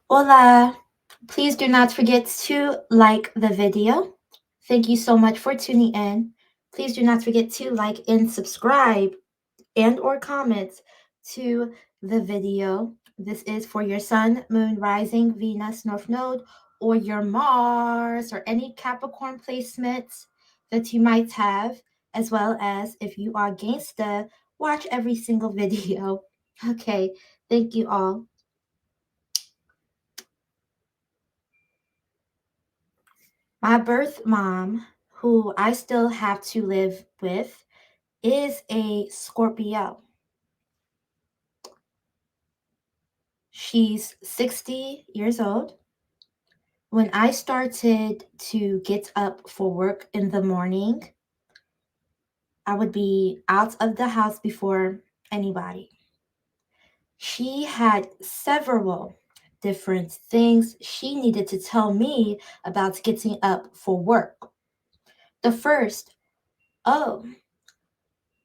Hola! Please do not forget to like the video. Thank you so much for tuning in. Please do not forget to like and subscribe and or comment to the video. This is for your Sun, Moon, Rising, Venus, North Node, or your Mars, or any Capricorn placements that you might have, as well as if you are gangsta, watch every single video. Okay, thank you all. My birth mom, who I still have to live with, is a Scorpio. She's 60 years old. When I started to get up for work in the morning, I would be out of the house before anybody. She had several different things she needed to tell me about getting up for work. The first, oh,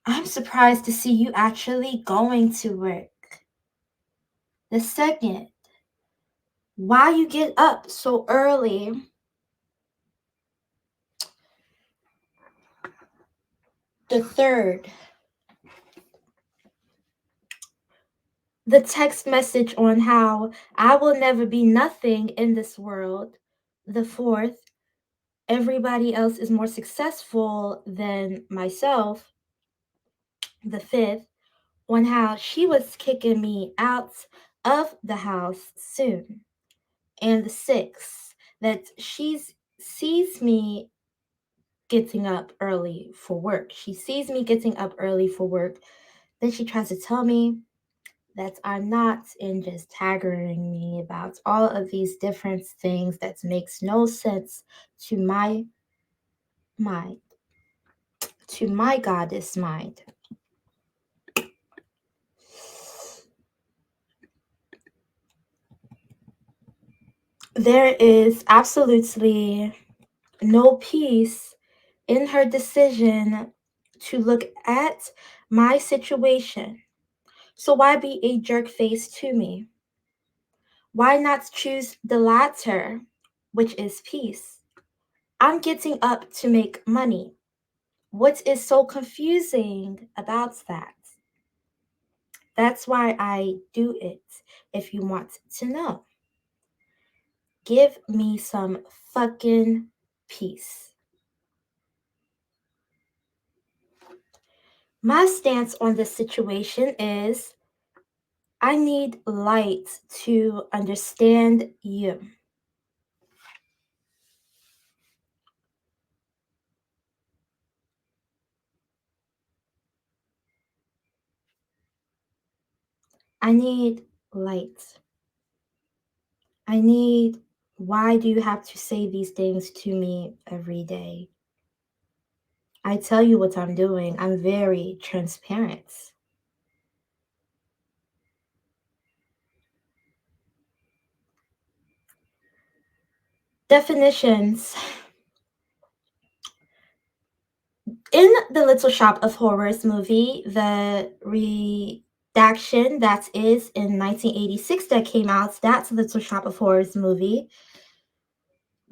I'm surprised to see you actually going to work. The second, why you get up so early? The third, the text message on how I will never be nothing in this world. The fourth, everybody else is more successful than myself. The fifth, on how she was kicking me out of the house soon. And the sixth, that she sees me getting up early for work. She sees me getting up early for work. Then she tries to tell me that I'm not, and just tagging me about all of these different things that makes no sense to my mind, to my goddess mind. There is absolutely no peace in her decision to look at my situation. So why be a jerk face to me? Why not choose the latter, which is peace? I'm getting up to make money. What is so confusing about that? That's why I do it, if you want to know. Give me some fucking peace. My stance on this situation is I need light to understand you. I need light. I need, why do you have to say these things to me every day? I tell you what I'm doing. I'm very transparent. Definitions. In the Little Shop of Horrors movie, the redaction that is in 1986 that came out, that's Little Shop of Horrors movie.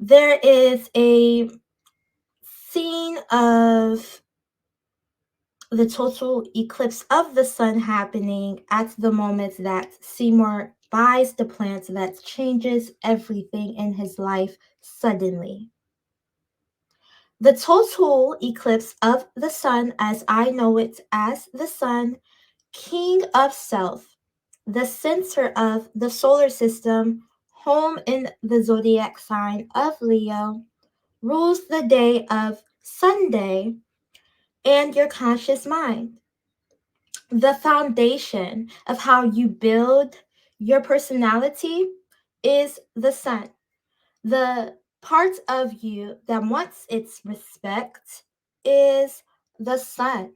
There is a scene of the total eclipse of the sun happening at the moment that Seymour buys the plant that changes everything in his life suddenly. The total eclipse of the sun, as I know it as the sun, king of self, the center of the solar system, home in the zodiac sign of Leo, rules the day of Sunday and your conscious mind. The foundation of how you build your personality is the sun. The part of you that wants its respect is the sun.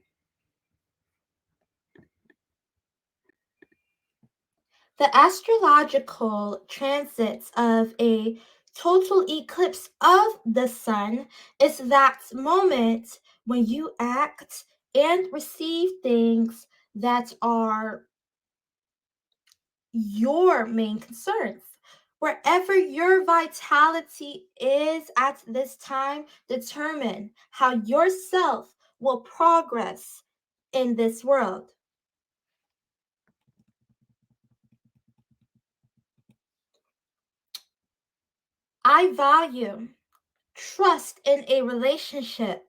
The astrological transits of a total eclipse of the sun is that moment when you act and receive things that are your main concerns. Wherever your vitality is at this time, determine how yourself will progress in this world. I value trust in a relationship,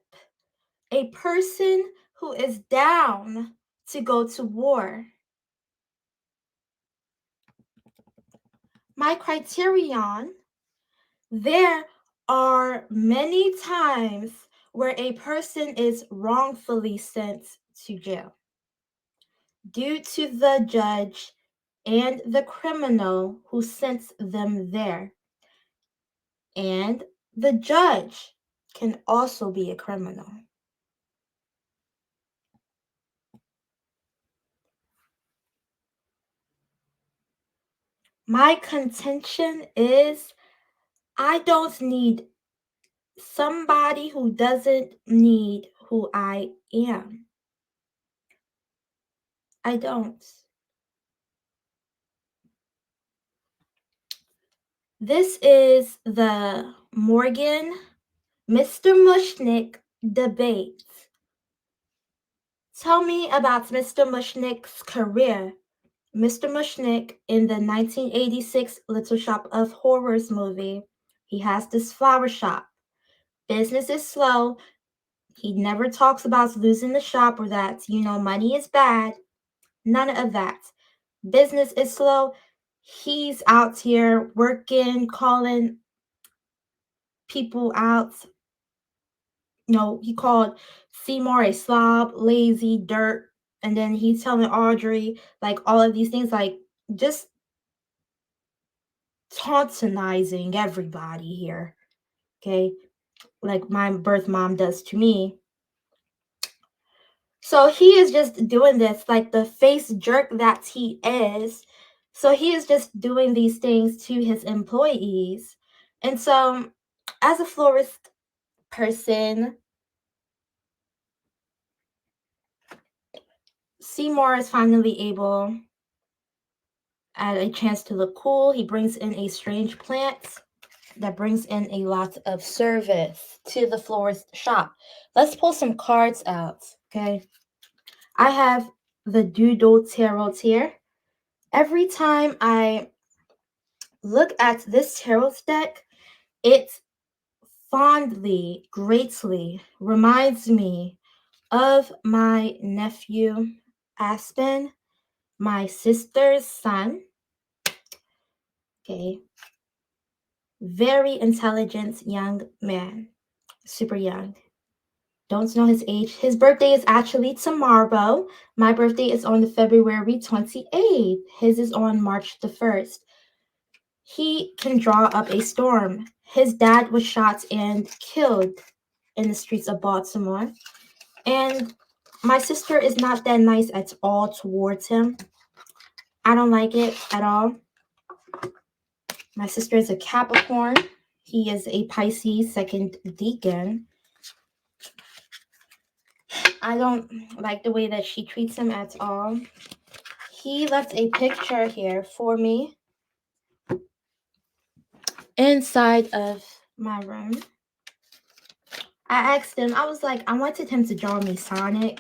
a person who is down to go to war. My criterion, there are many times where a person is wrongfully sent to jail due to the judge and the criminal who sent them there. And the judge can also be a criminal. My contention is I don't need somebody who doesn't need who I am. I don't. This is the Morgan Mr. Mushnick debate. Tell me about Mr. Mushnick's career. Mr. Mushnick in the 1986 Little Shop of Horrors movie, he has this flower shop. Business is slow. He never talks about losing the shop or that, money is bad. None of that. Business is slow. He's out here working, calling people out. He called Seymour a slob, lazy, dirt. And then he's telling Audrey, like, all of these things, like, just tauntonizing everybody here. Okay? Like my birth mom does to me. So he is just doing this, like the face jerk that he is. So he is just doing these things to his employees. And so, as a florist person, Seymour is finally able at a chance to look cool. He brings in a strange plant that brings in a lot of service to the florist shop. Let's pull some cards out, okay? I have the Doodle Tarot here. Every time I look at this tarot deck, it fondly, greatly reminds me of my nephew, Aspen, my sister's son. Okay. Very intelligent young man. Super young. Don't know his age. His birthday is actually tomorrow. My birthday is on February 28th. His is on March the 1st. He can draw up a storm. His dad was shot and killed in the streets of Baltimore. And my sister is not that nice at all towards him. I don't like it at all. My sister is a Capricorn. He is a Pisces, second deacon. I don't like the way that she treats him at all. He left a picture here for me inside of my room. I asked him, I was like, I wanted him to draw me Sonic.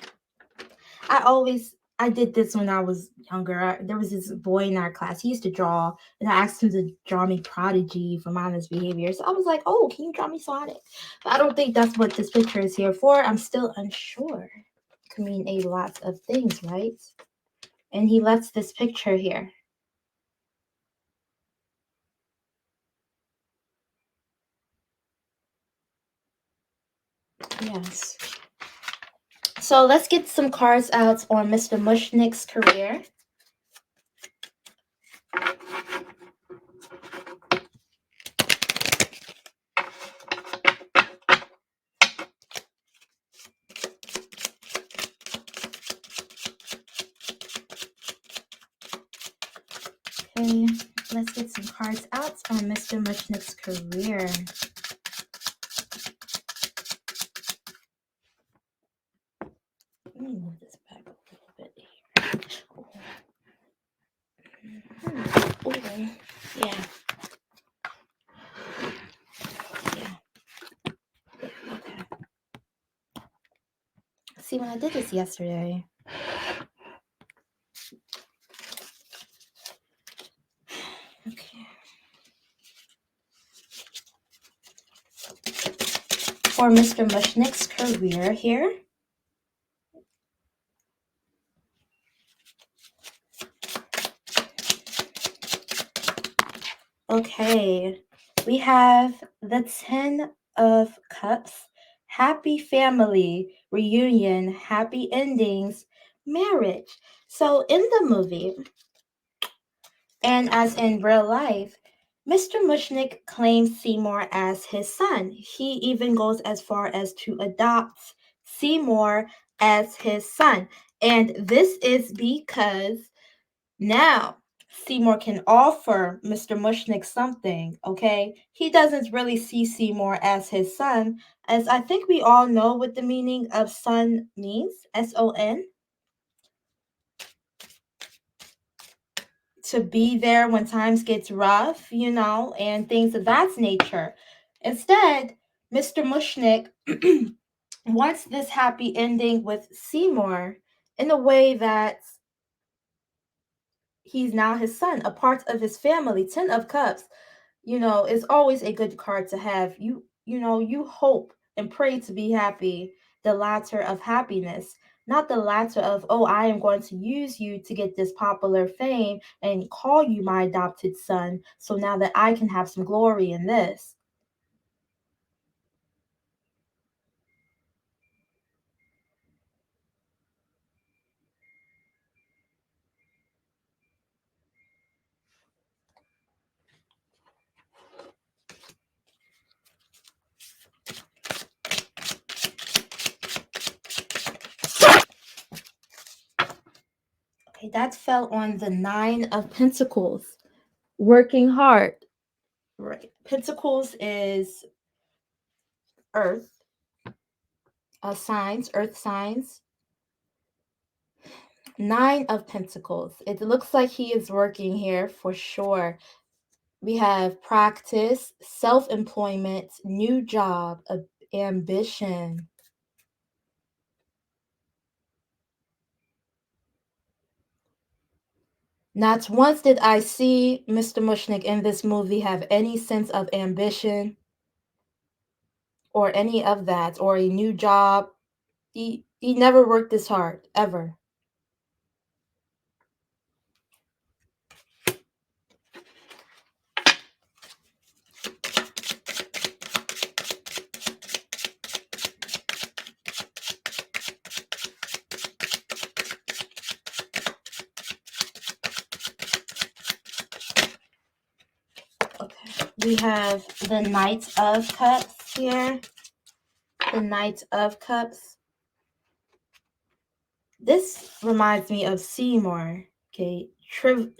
I did this when I was younger. There was this boy in our class. He used to draw, and I asked him to draw me Prodigy for mindless behavior. So I was like, oh, can you draw me Sonic? But I don't think that's what this picture is here for. I'm still unsure. It could mean a lot of things, right? And he left this picture here. Yes. So let's get some cards out on Mr. Mushnick's career. Okay, let's get some cards out on Mr. Mushnick's career. Let me move this back a little bit here. Ooh, yeah. See, when I did this yesterday. Okay. For Mr. Mushnick's career here. Okay, we have the 10 of Cups, happy family, reunion, happy endings, marriage. So in the movie, and as in real life, Mr. Mushnick claims Seymour as his son. He even goes as far as to adopt Seymour as his son. And this is because now Seymour can offer Mr. Mushnick something, okay? He doesn't really see Seymour as his son, as I think we all know what the meaning of son means, S-O-N. To be there when times gets rough, and things of that nature. Instead, Mr. Mushnick wants this happy ending with Seymour in a way that he's now his son, a part of his family. 10 of Cups, is always a good card to have. You hope and pray to be happy, the latter of happiness, not the latter of, oh, I am going to use you to get this popular fame and call you my adopted son, so now that I can have some glory in this. Okay, that fell on the 9 of Pentacles. Working hard. Right. Pentacles is earth. Signs, earth signs. 9 of Pentacles. It looks like he is working here for sure. We have practice, self-employment, new job, ambition. Not once did I see Mr. Mushnick in this movie have any sense of ambition or any of that, or a new job. He never worked this hard, ever. Okay. We have the Knight of Cups here. The Knight of Cups. This reminds me of Seymour. Okay.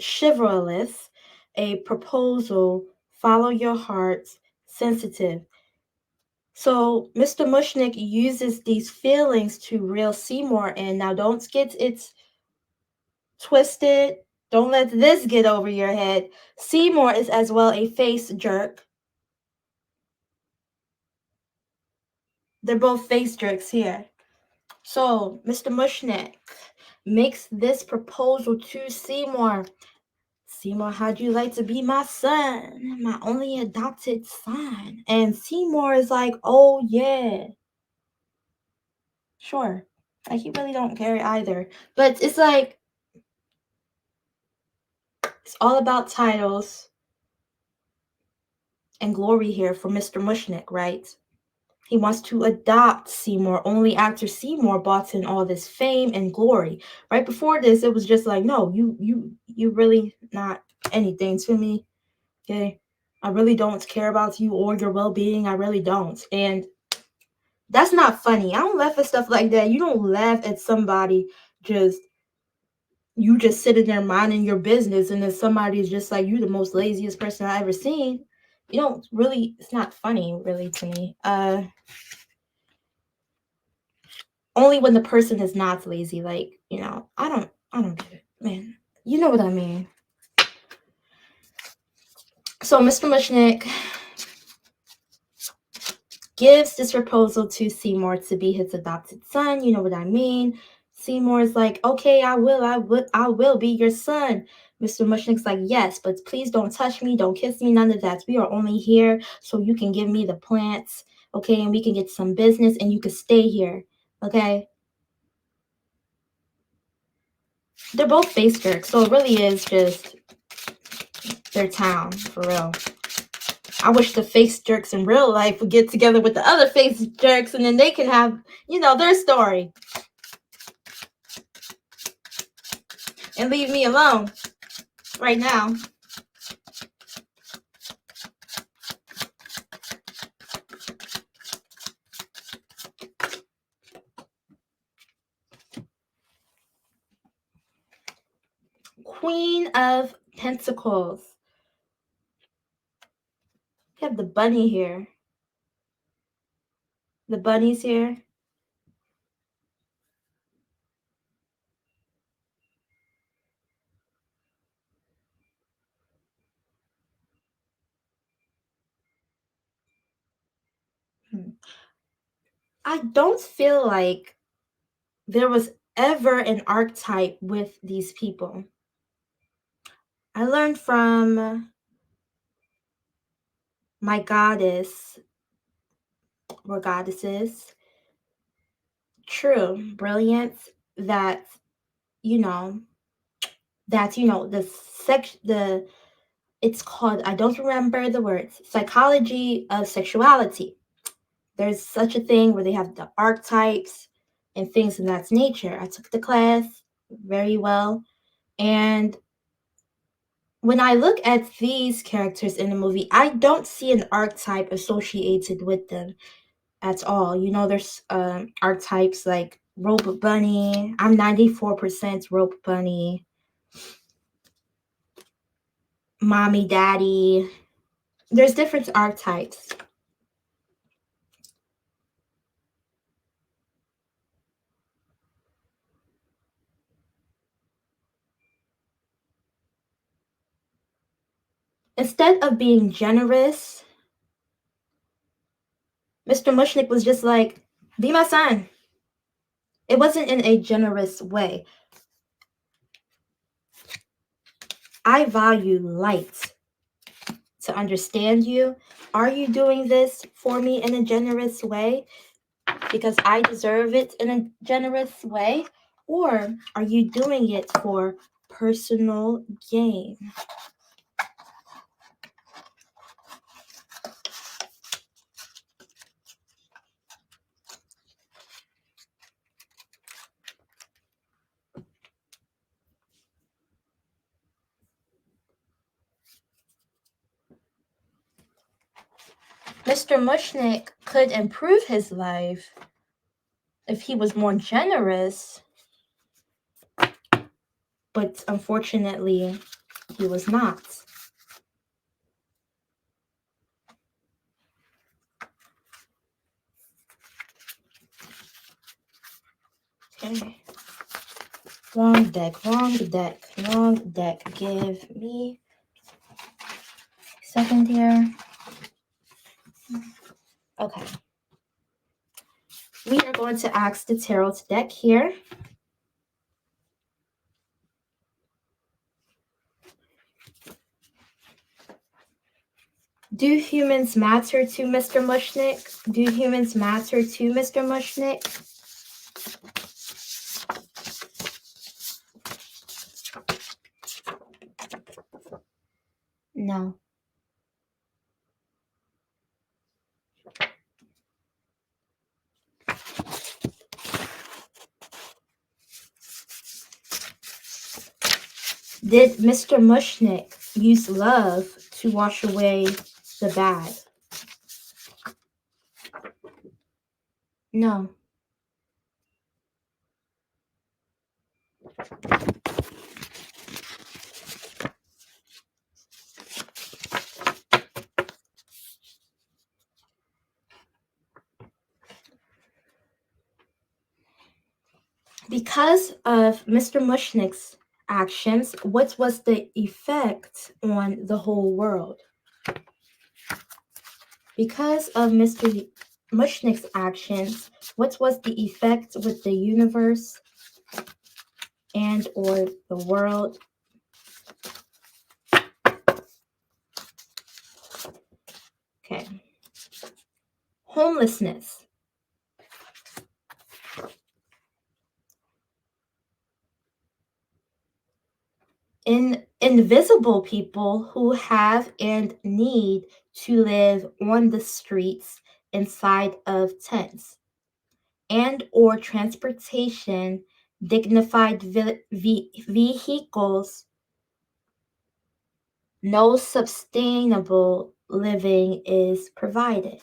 Chivalrous, a proposal, follow your heart, sensitive. So Mr. Mushnick uses these feelings to reel Seymour in. Now don't get it twisted. Don't let this get over your head. Seymour is as well a face jerk. They're both face jerks here. So Mr. Mushnick makes this proposal to Seymour. Seymour, how'd you like to be my son? My only adopted son. And Seymour is like, oh yeah. Sure. Like, he really don't care either. But it's like, it's all about titles and glory here for Mr. Mushnick, right? He wants to adopt Seymour only after Seymour bought in all this fame and glory. Right before this, it was just like, no, you really not anything to me. Okay. I really don't care about you or your well-being. I really don't. And that's not funny. I don't laugh at stuff like that. You don't laugh at somebody you just sitting there minding your business, and then somebody's just like, you the most laziest person I ever seen. You don't really, it's not funny really to me. Only when the person is not lazy, like, I don't get it, man. You know what I mean. So Mr. Mushnick gives this proposal to Seymour to be his adopted son. You know what I mean? Seymour's like, okay, I will be your son. Mr. Mushnick's like, yes, but please don't touch me, don't kiss me, none of that. We are only here so you can give me the plants, okay, and we can get some business and you can stay here, okay? They're both face jerks, so it really is just their town, for real. I wish the face jerks in real life would get together with the other face jerks and then they can have, their story. And leave me alone right now. Queen of Pentacles. We have the bunny here. The bunny's here. I don't feel like there was ever an archetype with these people. I learned from my goddess or goddesses, true, brilliance, that, it's called, I don't remember the words, psychology of sexuality. There's such a thing where they have the archetypes and things of that nature. I took the class very well. And when I look at these characters in the movie, I don't see an archetype associated with them at all. There's archetypes like Rope Bunny. I'm 94% Rope Bunny. Mommy, Daddy. There's different archetypes. Instead of being generous, Mr. Mushnick was just like, be my son. It wasn't in a generous way. I value light to understand you. Are you doing this for me in a generous way because I deserve it in a generous way? Or are you doing it for personal gain? Mr. Mushnick could improve his life if he was more generous, but unfortunately, he was not. Okay. Wrong deck. Give me a second here. Okay. We are going to ask the tarot deck here. Do humans matter to Mr. Mushnick? Do humans matter to Mr. Mushnick? No. Did Mr. Mushnick use love to wash away the bad? No. Because of Mr. Mushnick's actions, what was the effect on the whole world? Because of Mr. Mushnick's actions, what was the effect with the universe and or the world? Okay. Homelessness. Invisible people who have and need to live on the streets inside of tents, and or transportation, dignified vehicles, no sustainable living is provided.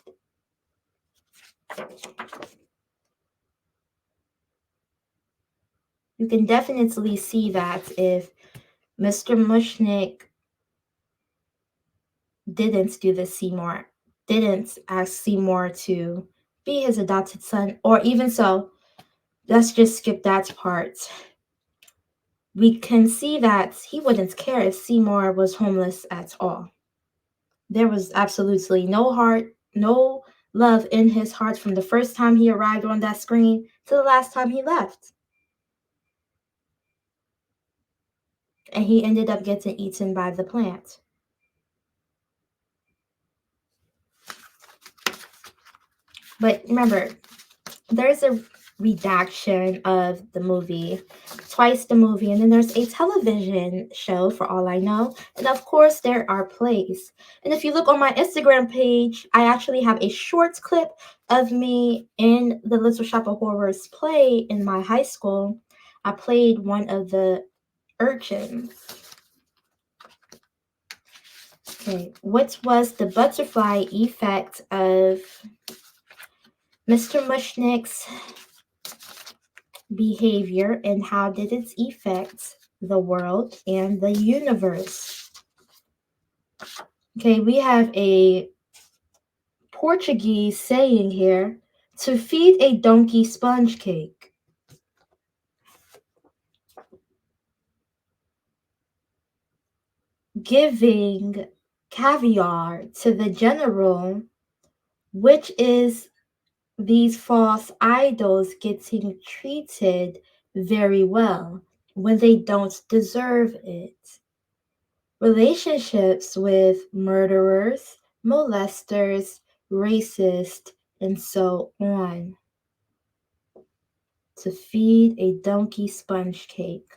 You can definitely see that if Mr. Mushnick didn't do this, Seymour didn't ask Seymour to be his adopted son, or even so, let's just skip that part. We can see that he wouldn't care if Seymour was homeless at all. There was absolutely no heart, no love in his heart from the first time he arrived on that screen to the last time he left. And he ended up getting eaten by the plant. But remember, there's a redaction of the movie, twice the movie, and then there's a television show for all I know. And of course, there are plays. And if you look on my Instagram page, I actually have a short clip of me in the Little Shop of Horrors play in my high school. I played one of the urchins. Okay, what was the butterfly effect of Mr. Mushnick's behavior, and how did it affect the world and the universe? Okay, we have a Portuguese saying here, to feed a donkey sponge cake. Giving caviar to the general, which is these false idols getting treated very well when they don't deserve it. Relationships with murderers, molesters, racists, and so on. To feed a donkey sponge cake.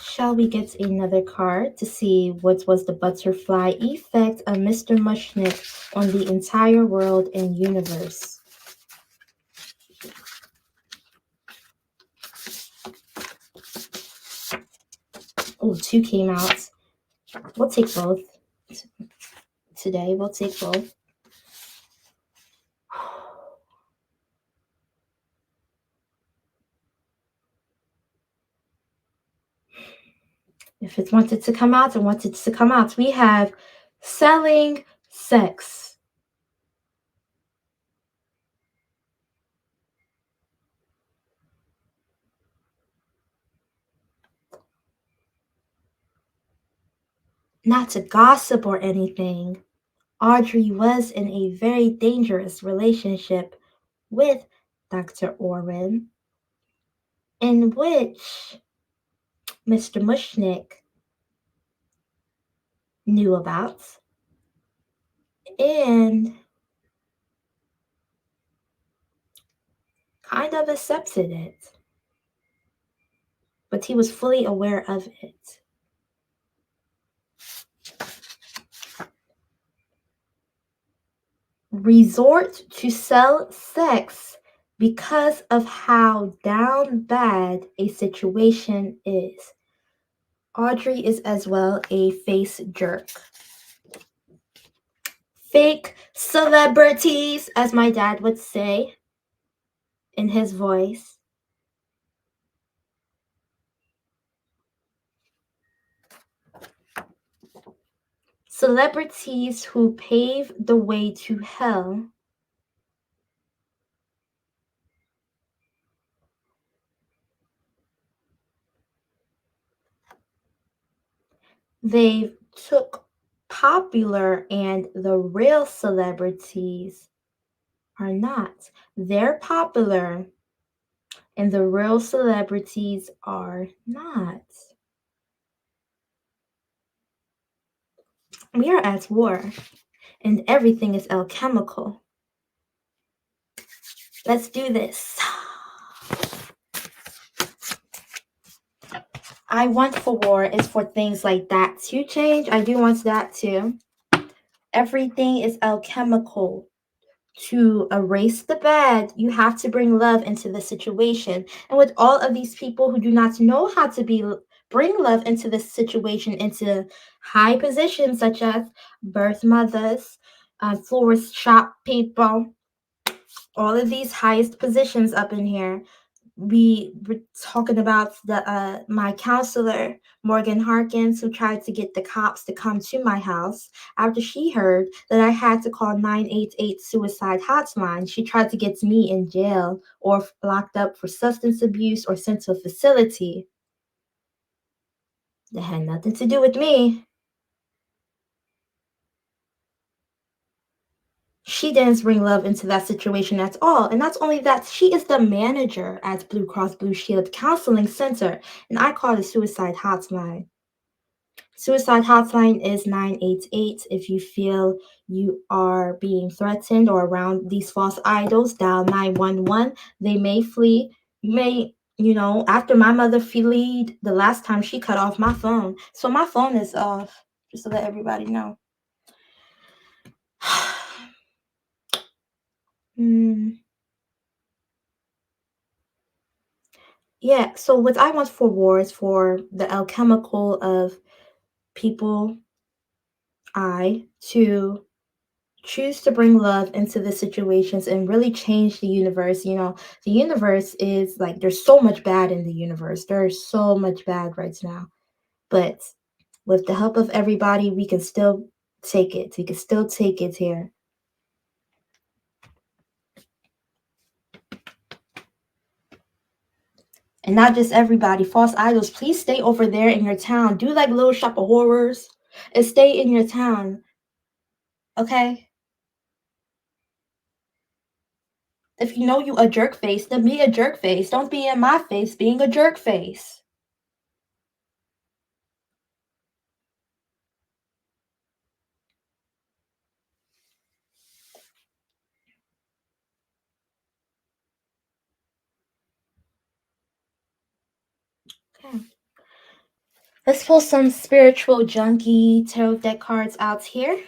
Shall we get another card to see what was the butterfly effect of Mr. Mushnick on the entire world and universe? Oh, 2 came out. We'll take both. Today, we'll take both. If it wanted to come out, it wanted to come out. We have selling sex. Not to gossip or anything, Audrey was in a very dangerous relationship with Dr. Orwin, in which Mr. Mushnick knew about and kind of accepted it. But he was fully aware of it. Resort to sell sex because of how down bad a situation is. Audrey is as well a face jerk. Fake celebrities, as my dad would say in his voice. Celebrities who pave the way to hell. They took popular and the real celebrities are not. They're popular and the real celebrities are not. We are at war and everything is alchemical. Let's do this. I want for war is for things like that to change. I do want that too. Everything is alchemical. To erase the bad, you have to bring love into the situation. And with all of these people who do not know how to bring love into this situation, into high positions such as birth mothers, florist shop people, all of these highest positions up in here, we were talking about my counselor Morgan Harkins, who tried to get the cops to come to my house after she heard that I had to call 988 suicide hotline. She tried to get me in jail or locked up for substance abuse or sent to a facility. That had nothing to do with me. She didn't bring love into that situation at all. And not only that, she is the manager at Blue Cross Blue Shield Counseling Center, and I call the suicide hotline. Suicide hotline is 988. If you feel you are being threatened or around these false idols, dial 911. They may flee. You may, after my mother fled the last time, she cut off my phone. So my phone is off, just to let everybody know. Yeah, so what I want for war is for the alchemical of people, to choose to bring love into the situations and really change the universe. The universe is like, there's so much bad in the universe. There's so much bad right now. But with the help of everybody, we can still take it. We can still take it here. And not just everybody. False idols, please stay over there in your town. Do like Little Shop of Horrors and stay in your town. Okay? If you know you a jerk face, then be a jerk face. Don't be in my face being a jerk face. Okay. Let's pull some spiritual junkie tarot deck cards out here.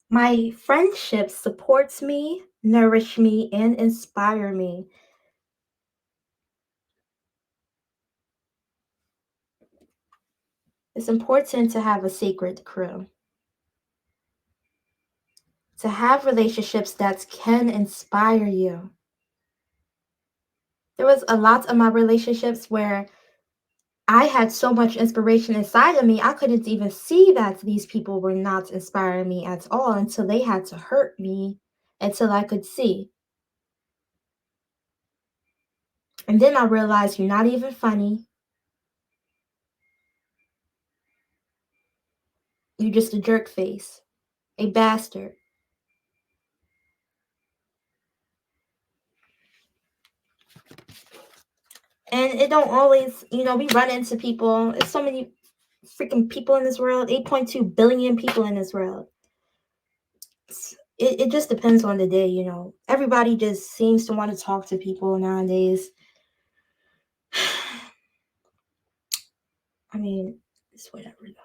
My friendship supports me, nourish me, and inspire me. It's important to have a sacred crew. To have relationships that can inspire you. There was a lot of my relationships where I had so much inspiration inside of me, I couldn't even see that these people were not inspiring me at all until they had to hurt me until I could see. And then I realized you're not even funny. You're just a jerk face, a bastard. And it don't always, we run into people. There's so many freaking people in this world, 8.2 billion people in this world. It just depends on the day, Everybody just seems to want to talk to people nowadays. I mean, it's whatever though.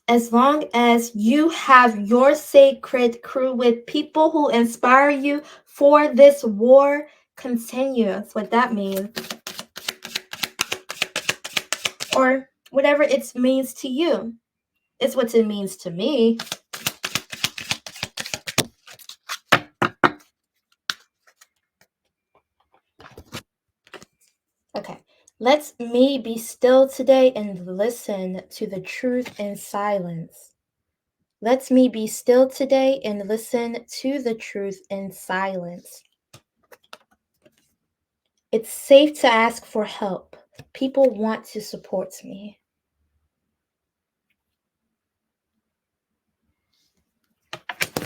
As long as you have your sacred crew with people who inspire you for this war, continue. That's what that means. Or whatever it means to you. It's what it means to me. Okay. Let me be still today and listen to the truth in silence. Let me be still today and listen to the truth in silence. It's safe to ask for help. People want to support me.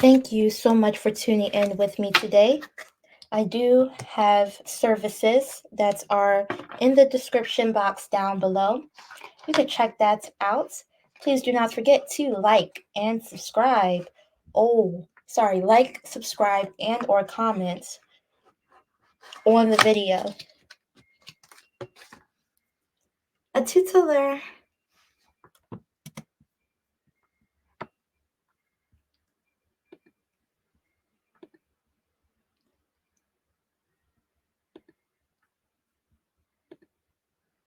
Thank you so much for tuning in with me today. I do have services that are in the description box down below. You can check that out. Please do not forget to like and subscribe. Like, subscribe, and or comment on the video. A tutelar.